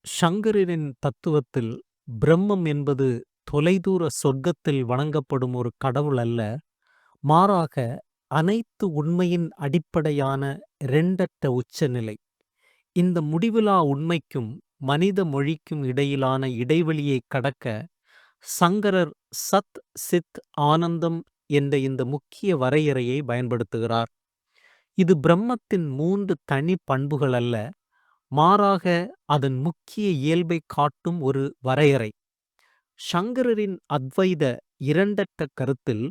ஷங்கரரின் தத்துவத்தில் பிரம்மம் என்பது தொலைதூர சொர்க்கத்தில் வணங்கப்படும் ஒரு கடவுள் அல்ல, மாறாக அனைத்து உண்மையின் அடிப்படையான இரண்டற்ற உச்சநிலை. இந்த முடிவிலா உண்மைக்கும் மனித மொழிக்கும் இடையிலான இடைவெளியைக் கடக்க சங்கரர் சத் சித் ஆனந்தம் என்ற இந்த முக்கிய வரையறையை பயன்படுத்துகிறார். இது பிரம்மத்தின் 3 தனி பண்புகள் அல்ல, மாறாக அதன் முக்கிய இயல்பை காட்டும் ஒரு வரையறை. ஷங்கரரின் அத்வைத இரண்டற்ற கருத்தில்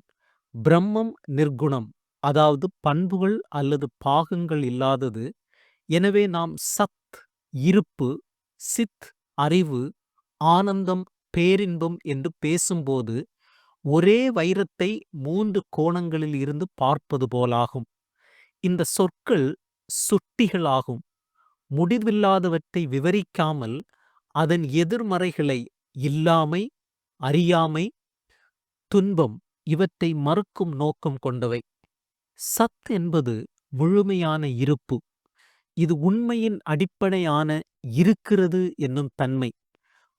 பிரம்மம் நிர்குணம், அதாவது பண்புகள் அல்லது பாகங்கள் இல்லாதது. எனவே நாம் சத் இருப்பு, சித் அறிவு, ஆனந்தம் பேரின்பம் என்று பேசும்போது ஒரே வைரத்தை 3 கோணங்களில் இருந்து பார்ப்பது போலாகும். இந்த சொற்கள் சுட்டிகளாகும், முடிவில்லாதவற்றை விவரிக்காமல் அதன் எதிர்மறைகளை இல்லாமை, அறியாமை, துன்பம் இவற்றை மறுக்கும் நோக்கம் கொண்டவை. சத் என்பது முழுமையான இருப்பு. இது உண்மையின் அடிப்படையான இருக்கிறது என்னும் தன்மை.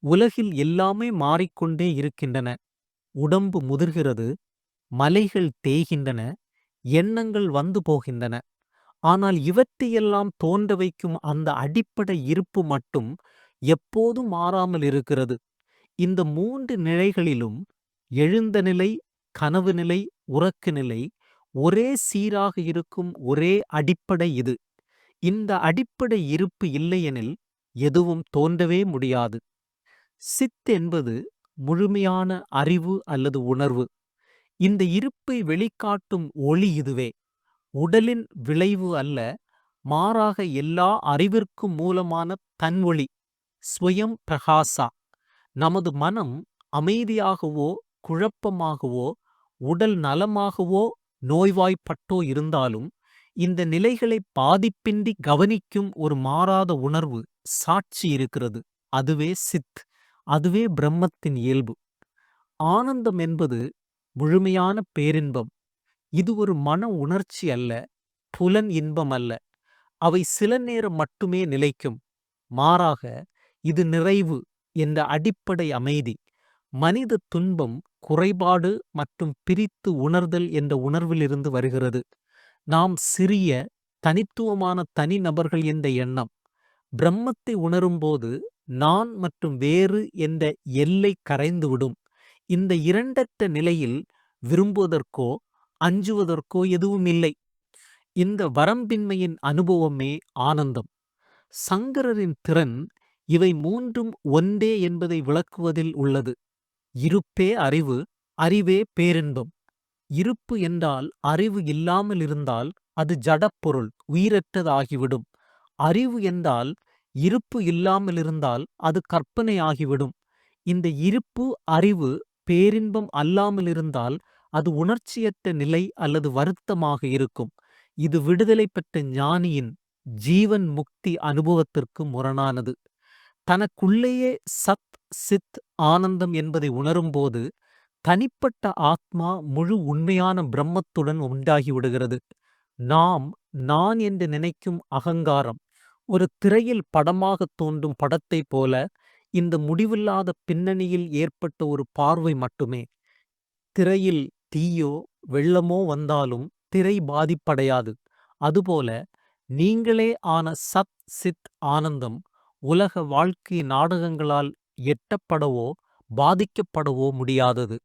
உலகில் எல்லாமே மாறிக்கொண்டே இருக்கின்றன. உடம்பு முதிர்கிறது, மலைகள் தேய்கின்றன, எண்ணங்கள் வந்து போகின்றன. ஆனால் இவற்றையெல்லாம் தோன்ற வைக்கும் அந்த அடிப்படை இருப்பு மட்டும் எப்போதும் மாறாமல் இருக்கிறது. இந்த 3 நிலைகளிலும் எழுந்த நிலை, கனவு நிலை, உறக்க நிலை ஒரே சீராக இருக்கும் ஒரே அடிப்படை இது. இந்த அடிப்படை இருப்பு இல்லையெனில் எதுவும் தோன்றவே முடியாது. சித் என்பது முழுமையான அறிவு அல்லது உணர்வு. இந்த இருப்பை வெளிக்காட்டும் ஒளி இதுவே. உடலின் விளைவு அல்ல, மாறாக எல்லா அறிவிற்கும் மூலமான தன்வொளி, ஸ்வயம் பிரகாசா. நமது மனம் அமைதியாகவோ குழப்பமாகவோ உடல் நலமாகவோ நோய்வாய்ப்பட்டோ இருந்தாலும் இந்த நிலைகளை பாதிப்பின்றி கவனிக்கும் ஒரு மாறாத உணர்வு, சாட்சி இருக்கிறது. அதுவே சித், அதுவே பிரம்மத்தின் இயல்பு. ஆனந்தம் என்பது முழுமையான பேரின்பம். இது ஒரு மன உணர்ச்சி அல்ல, புலன் இன்பம் அல்ல. அவை சில நேரம் மட்டுமே நிலைக்கும். மாறாக இது நிறைவு என்ற அடிப்படை அமைதி. மனித துன்பம் குறைபாடு மற்றும் பிரித்து உணர்தல் என்ற உணர்விலிருந்து வருகிறது. நாம் சிறிய தனித்துவமான தனிநபர்கள் என்ற எண்ணம். பிரம்மத்தை உணரும்போது நான் மற்றும் வேறு என்ற எல்லை கரைந்துவிடும். இந்த இரண்டற்ற நிலையில் விரும்புவதற்கோ அஞ்சுவதற்கோ எதுவும் இல்லை. இந்த வரம்பின்மையின் அனுபவமே ஆனந்தம். சங்கரரின் திறன் இவை 3ம் ஒன்றே என்பதை விளக்குவதில் உள்ளது. இருப்பே அறிவு, அறிவே பேரின்பம். இருப்பு என்றால் அறிவு இல்லாமல் இருந்தால் அது ஜடப்பொருள், உயிரற்றதாகிவிடும். அறிவு என்றால் இருப்பு இல்லாமல் இருந்தால் அது கற்பனை ஆகிவிடும். இந்த இருப்பு அறிவு பேரின்பம் அல்லாமல் இருந்தால் அது உணர்ச்சியற்ற நிலை அல்லது வருத்தமாக இருக்கும். இது விடுதலை பெற்ற ஞானியின் ஜீவன் முக்தி அனுபவத்திற்கு முரணானது. தனக்குள்ளேயே சத் சித் ஆனந்தம் என்பதை உணரும்போது தனிப்பட்ட ஆத்மா முழு உண்மையான பிரம்மத்துடன் உண்டாகிவிடுகிறது. நான் என்று நினைக்கும் அகங்காரம் ஒரு திரையில் படமாக தோன்றும் படத்தைப் போல இந்த முடிவில்லாத பின்னணியில் ஏற்பட்ட ஒரு பார்வை மட்டுமே. திரையில் தீயோ வெள்ளமோ வந்தாலும் திரை பாதிப்படையாது. அதுபோல நீங்களே ஆன சத் சித் ஆனந்தம் உலக வாழ்க்கை நாடகங்களால் எட்டப்படவோ பாதிக்கப்படவோ முடியாதது.